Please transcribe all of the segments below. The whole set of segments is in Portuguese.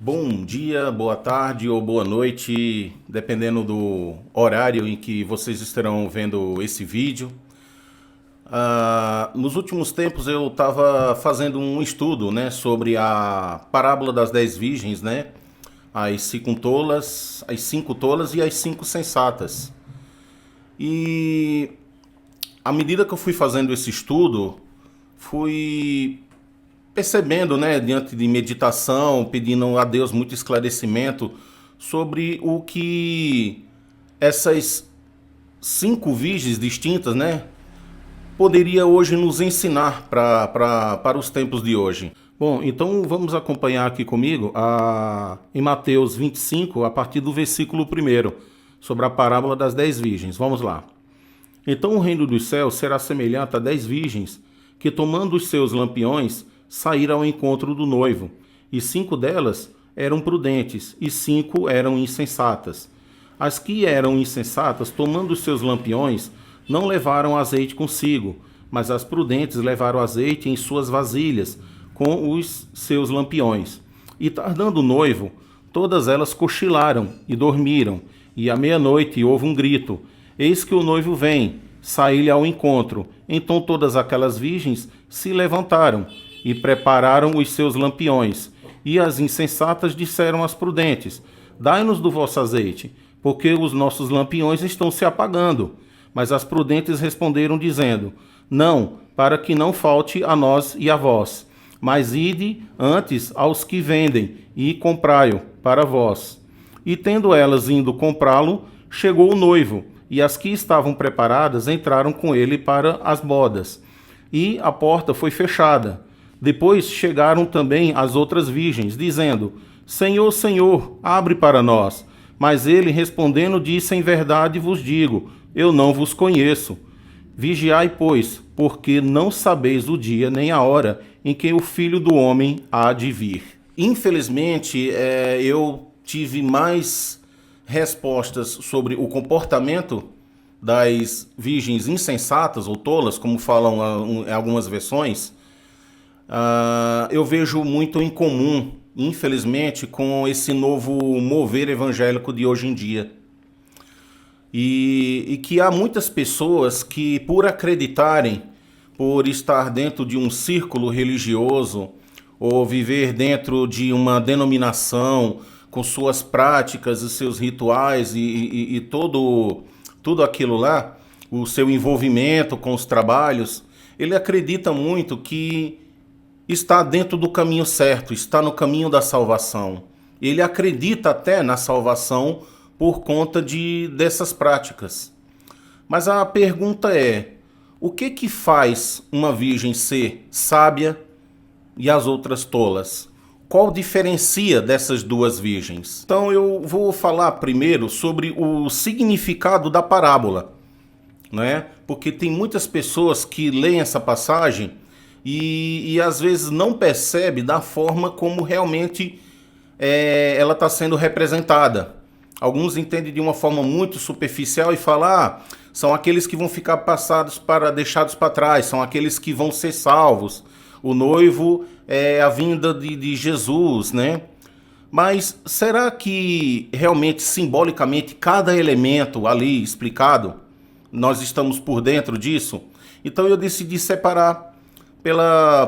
Bom dia, boa tarde ou boa noite, dependendo do horário em que vocês estarão vendo esse vídeo. Nos últimos tempos eu estava fazendo um estudo, né, sobre a parábola das 10 virgens, né, as cinco tolas e as cinco sensatas. E à medida que eu fui fazendo esse estudo, fui percebendo, né, diante de meditação, pedindo a Deus muito esclarecimento sobre o que essas cinco virgens distintas, né, poderia hoje nos ensinar para os tempos de hoje. Bom, então vamos acompanhar aqui comigo em Mateus 25, a partir do versículo 1, sobre a parábola das 10 virgens. Vamos lá. Então o reino dos céus será semelhante a 10 virgens que, tomando os seus lampiões, saíram ao encontro do noivo, e 5 delas eram prudentes, e 5 eram insensatas. As que eram insensatas, tomando os seus lampiões, não levaram azeite consigo, mas as prudentes levaram azeite em suas vasilhas, com os seus lampiões. E tardando o noivo, todas elas cochilaram e dormiram, e à meia-noite houve um grito: eis que o noivo vem, saí-lhe ao encontro. Então todas aquelas virgens se levantaram e prepararam os seus lampiões. E as insensatas disseram às prudentes: dai-nos do vosso azeite, porque os nossos lampiões estão se apagando. Mas as prudentes responderam, dizendo: não, para que não falte a nós e a vós. Mas ide antes aos que vendem, e comprai-o para vós. E tendo elas indo comprá-lo, chegou o noivo, e as que estavam preparadas entraram com ele para as bodas. E a porta foi fechada. Depois chegaram também as outras virgens, dizendo: Senhor, Senhor, abre para nós. Mas ele, respondendo, disse: em verdade vos digo, eu não vos conheço. Vigiai, pois, porque não sabeis o dia nem a hora em que o Filho do Homem há de vir. Infelizmente, eu tive mais respostas sobre o comportamento das virgens insensatas ou tolas, como falam em algumas versões. Eu vejo muito em comum, infelizmente, com esse novo mover evangélico de hoje em dia. E que há muitas pessoas que, por acreditarem, por estar dentro de um círculo religioso, ou viver dentro de uma denominação, com suas práticas e seus rituais e tudo aquilo lá, o seu envolvimento com os trabalhos, ele acredita muito que está dentro do caminho certo, está no caminho da salvação. Ele acredita até na salvação por conta dessas práticas. Mas a pergunta é: o que faz uma virgem ser sábia e as outras tolas? Qual diferencia dessas duas virgens? Então eu vou falar primeiro sobre o significado da parábola, né? Porque tem muitas pessoas que leem essa passagem e às vezes não percebe da forma como realmente ela está sendo representada. Alguns entendem de uma forma muito superficial e falam: são aqueles que vão ficar deixados para trás, são aqueles que vão ser salvos. O noivo é a vinda de Jesus, né? Mas será que realmente, simbolicamente, cada elemento ali explicado, nós estamos por dentro disso? Então eu decidi separar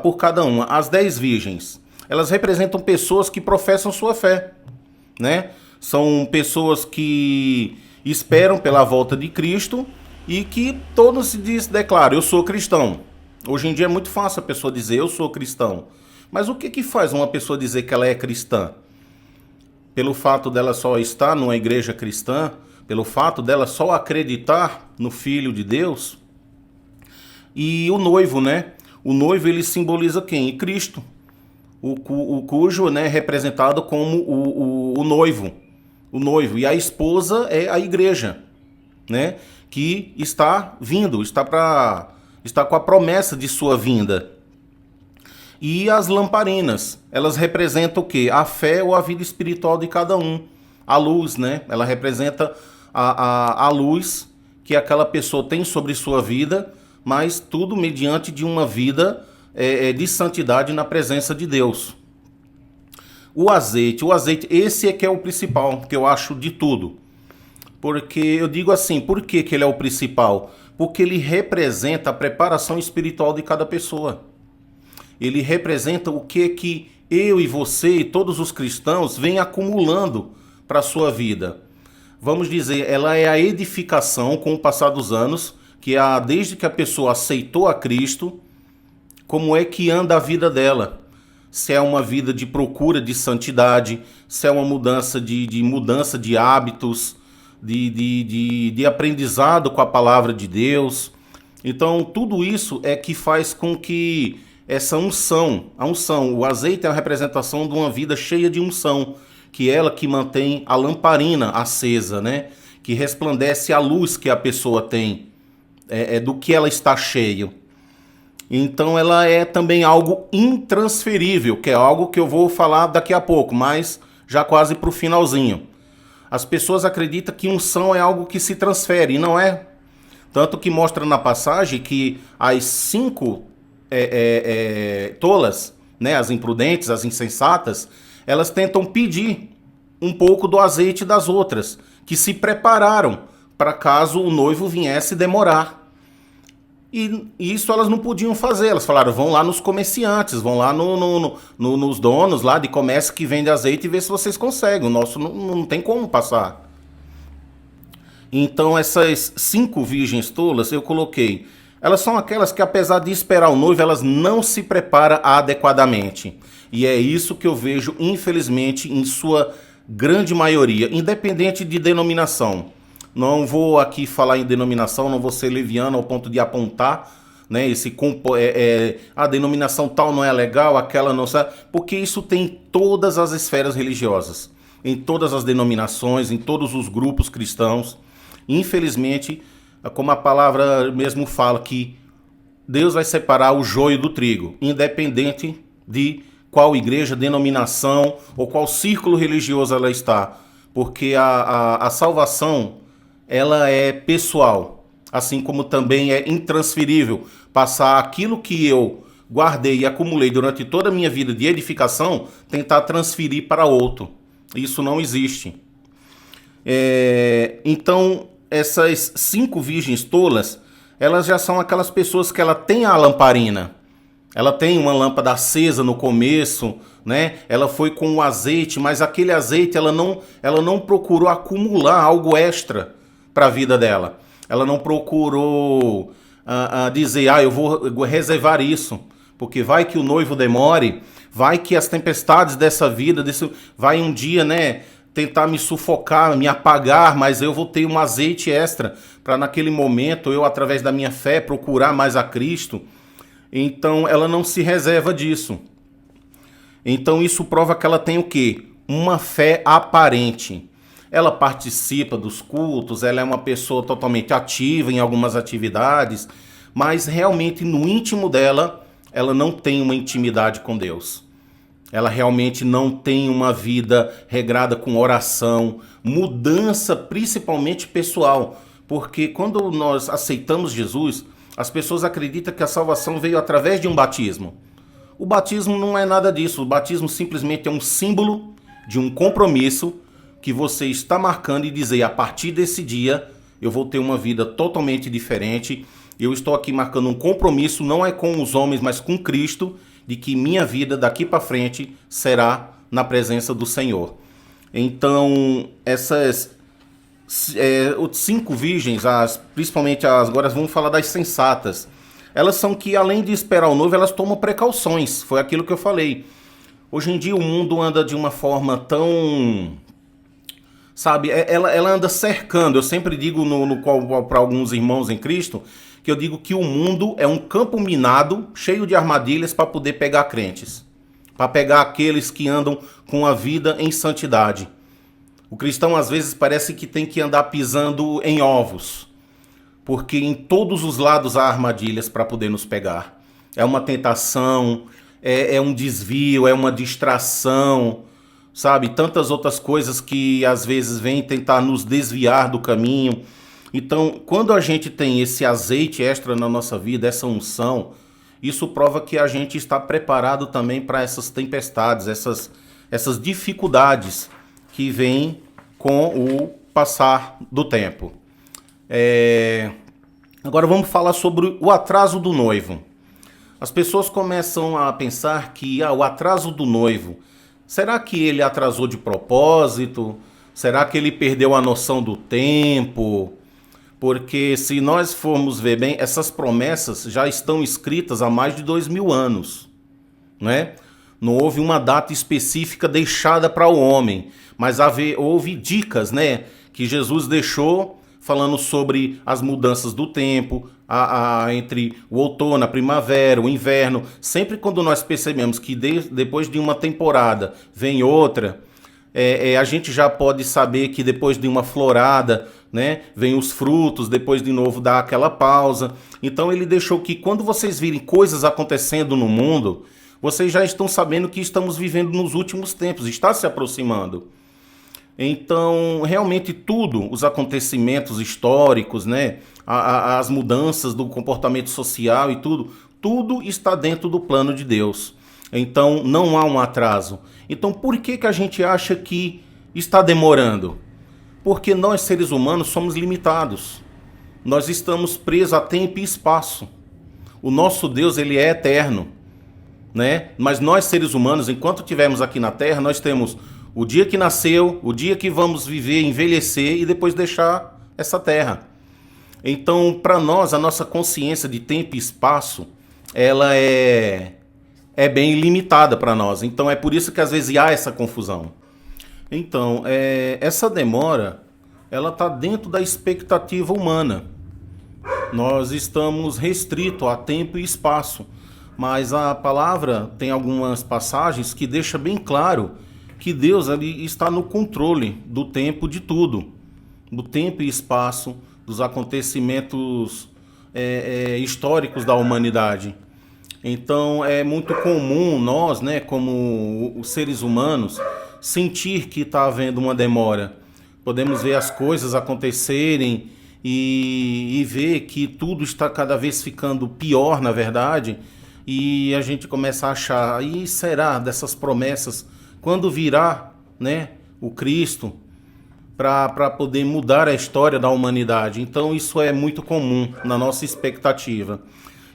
por cada uma. As 10 virgens, elas representam pessoas que professam sua fé, né? São pessoas que esperam pela volta de Cristo e que todos se declaram: eu sou cristão. Hoje em dia é muito fácil a pessoa dizer: eu sou cristão. Mas o que faz uma pessoa dizer que ela é cristã? Pelo fato dela só estar numa igreja cristã, pelo fato dela só acreditar no Filho de Deus? E o noivo, né? O noivo, ele simboliza quem? Cristo. Cujo, né, é representado como o noivo. O noivo. E a esposa é a igreja, né? Que está vindo, está com a promessa de sua vinda. E as lamparinas, elas representam o quê? A fé ou a vida espiritual de cada um. A luz, né? Ela representa a luz que aquela pessoa tem sobre sua vida, mas tudo mediante de uma vida de santidade na presença de Deus. O azeite, esse é que é o principal, que eu acho de tudo. Porque eu digo assim, por que que ele é o principal? Porque ele representa a preparação espiritual de cada pessoa. Ele representa o que eu e você e todos os cristãos vêm acumulando para a sua vida. Vamos dizer, ela é a edificação com o passar dos anos, que é desde que a pessoa aceitou a Cristo, como é que anda a vida dela. Se é uma vida de procura de santidade, se é uma mudança mudança de hábitos, de aprendizado com a palavra de Deus. Então, tudo isso é que faz com que essa unção, o azeite é a representação de uma vida cheia de unção, que é ela que mantém a lamparina acesa, né? Que resplandece a luz que a pessoa tem, do que ela está cheia. Então ela é também algo intransferível, que é algo que eu vou falar daqui a pouco, mas já quase para o finalzinho. As pessoas acreditam que unção é algo que se transfere, e não é. Tanto que mostra na passagem que as 5 tolas, né, as imprudentes, as insensatas, elas tentam pedir um pouco do azeite das outras, que se prepararam para caso o noivo viesse demorar. E isso elas não podiam fazer. Elas falaram, vão lá nos comerciantes, vão lá nos donos lá de comércio que vende azeite e vê se vocês conseguem. O nosso não tem como passar. Então essas 5 virgens tolas eu coloquei. Elas são aquelas que, apesar de esperar o noivo, elas não se preparam adequadamente. E é isso que eu vejo, infelizmente, em sua grande maioria, independente de denominação. Não vou aqui falar em denominação, não vou ser leviano ao ponto de apontar, né, a denominação tal não é legal, aquela não sabe, porque isso tem em todas as esferas religiosas, em todas as denominações, em todos os grupos cristãos. Infelizmente, como a palavra mesmo fala, que Deus vai separar o joio do trigo, independente de qual igreja, denominação ou qual círculo religioso ela está, porque a salvação, ela é pessoal, assim como também é intransferível. Passar aquilo que eu guardei e acumulei durante toda a minha vida de edificação, tentar transferir para outro. Isso não existe. Então, essas 5 virgens tolas, elas já são aquelas pessoas que ela tem a lamparina. Ela tem uma lâmpada acesa no começo, né? Ela foi com o azeite, mas aquele azeite ela não procurou acumular algo extra para a vida dela. Ela não procurou dizer, eu vou reservar isso, porque vai que o noivo demore, vai que as tempestades dessa vida, vai um dia, né, tentar me sufocar, me apagar, mas eu vou ter um azeite extra para naquele momento eu, através da minha fé, procurar mais a Cristo. Então ela não se reserva disso. Então isso prova que ela tem o quê? Uma fé aparente. Ela participa dos cultos, ela é uma pessoa totalmente ativa em algumas atividades, mas realmente no íntimo dela, ela não tem uma intimidade com Deus. Ela realmente não tem uma vida regrada com oração, mudança principalmente pessoal, porque quando nós aceitamos Jesus, as pessoas acreditam que a salvação veio através de um batismo. O batismo não é nada disso, o batismo simplesmente é um símbolo de um compromisso que você está marcando e dizer, a partir desse dia eu vou ter uma vida totalmente diferente. Eu estou aqui marcando um compromisso, não é com os homens, mas com Cristo, de que minha vida daqui para frente será na presença do Senhor. Então, essas 5 virgens, principalmente agora vamos falar das sensatas, elas são que, além de esperar o noivo, elas tomam precauções. Foi aquilo que eu falei. Hoje em dia o mundo anda de uma forma tão... Sabe, ela anda cercando. Eu sempre digo para alguns irmãos em Cristo, que eu digo que o mundo é um campo minado, cheio de armadilhas para poder pegar crentes. Para pegar aqueles que andam com a vida em santidade. O cristão às vezes parece que tem que andar pisando em ovos. Porque em todos os lados há armadilhas para poder nos pegar. É uma tentação, é um desvio, é uma distração, sabe? Tantas outras coisas que às vezes vêm tentar nos desviar do caminho. Então, quando a gente tem esse azeite extra na nossa vida, essa unção, isso prova que a gente está preparado também para essas tempestades, essas dificuldades que vêm com o passar do tempo. Agora vamos falar sobre o atraso do noivo. As pessoas começam a pensar que o atraso do noivo, será que ele atrasou de propósito? Será que ele perdeu a noção do tempo? Porque se nós formos ver bem, essas promessas já estão escritas há mais de 2000 anos, né? Não houve uma data específica deixada para o homem, mas houve dicas, né, que Jesus deixou falando sobre as mudanças do tempo, entre o outono, a primavera, o inverno. Sempre quando nós percebemos que depois de uma temporada vem outra, a gente já pode saber que depois de uma florada, né, vem os frutos, depois de novo dá aquela pausa. Então ele deixou que quando vocês virem coisas acontecendo no mundo, vocês já estão sabendo que estamos vivendo nos últimos tempos, está se aproximando. Então, realmente tudo, os acontecimentos históricos, né, as mudanças do comportamento social e tudo está dentro do plano de Deus. Então, não há um atraso. Então, por que a gente acha que está demorando? Porque nós, seres humanos, somos limitados. Nós estamos presos a tempo e espaço. O nosso Deus, ele é eterno, né? Mas nós, seres humanos, enquanto estivermos aqui na Terra, nós temos o dia que nasceu, o dia que vamos viver, envelhecer e depois deixar essa Terra. Então, para nós, a nossa consciência de tempo e espaço, ela é bem limitada para nós. Então, é por isso que às vezes há essa confusão. Então, essa demora, ela está dentro da expectativa humana. Nós estamos restritos a tempo e espaço. Mas a palavra tem algumas passagens que deixa bem claro que Deus ali está no controle do tempo de tudo. Do tempo e espaço, dos acontecimentos históricos da humanidade. Então é muito comum nós, né, como os seres humanos, sentir que está havendo uma demora. Podemos ver as coisas acontecerem e ver que tudo está cada vez ficando pior, na verdade, e a gente começa a achar, e será dessas promessas, quando virá, né, o Cristo, para poder mudar a história da humanidade? Então isso é muito comum na nossa expectativa.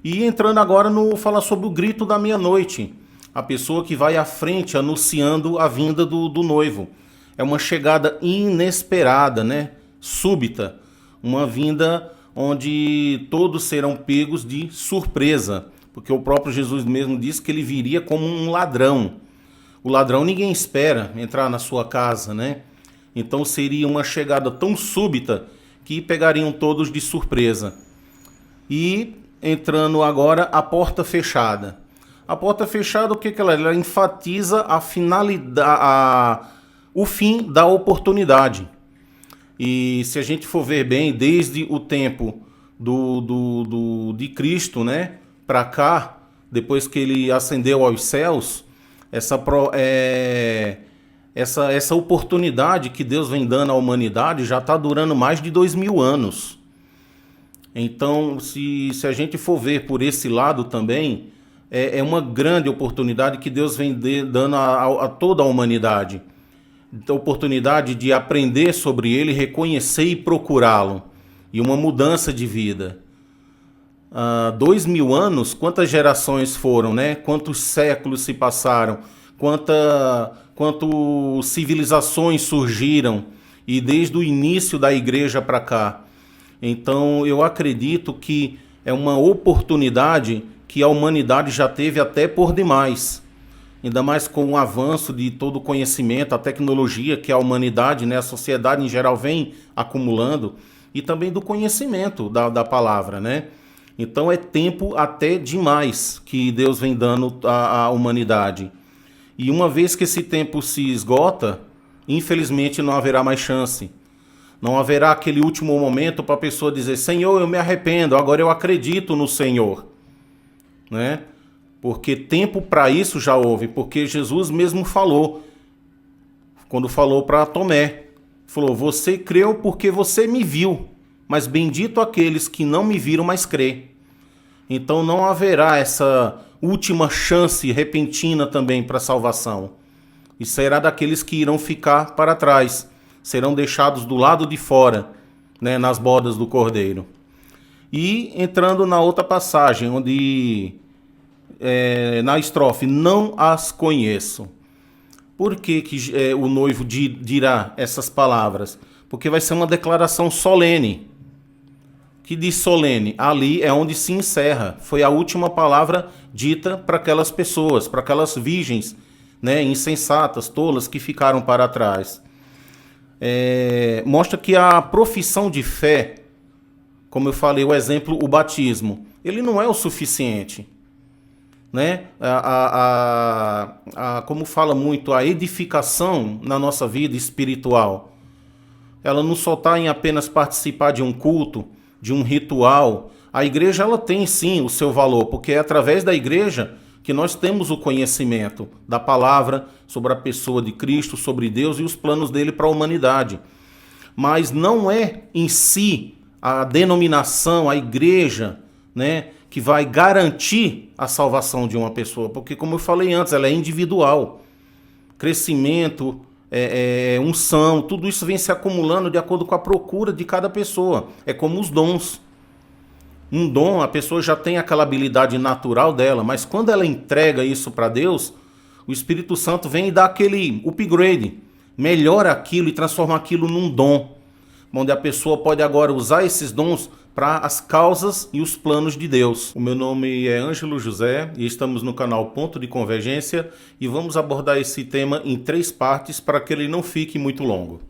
E entrando agora no falar sobre o grito da meia-noite, a pessoa que vai à frente anunciando a vinda do noivo. É uma chegada inesperada, né? Súbita, uma vinda onde todos serão pegos de surpresa, porque o próprio Jesus mesmo disse que ele viria como um ladrão. O ladrão ninguém espera entrar na sua casa, né? Então seria uma chegada tão súbita que pegariam todos de surpresa. E entrando agora a porta fechada. A porta fechada, o que ela é? Ela enfatiza a finalidade, o fim da oportunidade. E se a gente for ver bem, desde o tempo de Cristo, né, para cá, depois que ele ascendeu aos céus, essa oportunidade que Deus vem dando à humanidade já está durando mais de 2000 anos. Então, se a gente for ver por esse lado também, é uma grande oportunidade que Deus vem dando a toda a humanidade. A oportunidade de aprender sobre Ele, reconhecer e procurá-lo. E uma mudança de vida. 2000 anos, quantas gerações foram, né? Quantos séculos se passaram? Quantas civilizações surgiram? E desde o início da igreja para cá. Então eu acredito que é uma oportunidade que a humanidade já teve até por demais. Ainda mais com o avanço de todo o conhecimento, a tecnologia que a humanidade, né, a sociedade em geral vem acumulando, e também do conhecimento da palavra, né? Então é tempo até demais que Deus vem dando à humanidade. E uma vez que esse tempo se esgota, infelizmente não haverá mais chance. Não haverá aquele último momento para a pessoa dizer: Senhor, eu me arrependo, agora eu acredito no Senhor. Né? Porque tempo para isso já houve, porque Jesus mesmo falou, quando falou para Tomé, falou: você creu porque você me viu, mas bendito aqueles que não me viram, mas crê. Então não haverá essa última chance repentina também para a salvação. e será daqueles que irão ficar para trás, serão deixados do lado de fora, né, nas bodas do Cordeiro. E entrando na outra passagem, onde na estrofe, não as conheço. Por que o noivo dirá essas palavras? Porque vai ser uma declaração solene. Que diz solene? Ali é onde se encerra. Foi a última palavra dita para aquelas pessoas, para aquelas virgens, né, insensatas, tolas que ficaram para trás. Mostra que a profissão de fé, como eu falei, o exemplo, o batismo, ele não é o suficiente. Né? Como fala muito, a edificação na nossa vida espiritual, ela não só está em apenas participar de um culto, de um ritual. A igreja, ela tem sim o seu valor, porque é através da igreja que nós temos o conhecimento da palavra sobre a pessoa de Cristo, sobre Deus e os planos dele para a humanidade. Mas não é em si a denominação, a igreja, né, que vai garantir a salvação de uma pessoa, porque, como eu falei antes, ela é individual. Crescimento, unção, tudo isso vem se acumulando de acordo com a procura de cada pessoa. É como os dons. Um dom, a pessoa já tem aquela habilidade natural dela, mas quando ela entrega isso para Deus, o Espírito Santo vem e dá aquele upgrade, melhora aquilo e transforma aquilo num dom, onde a pessoa pode agora usar esses dons para as causas e os planos de Deus. O meu nome é Ângelo José e estamos no canal Ponto de Convergência e vamos abordar esse tema em 3 partes para que ele não fique muito longo.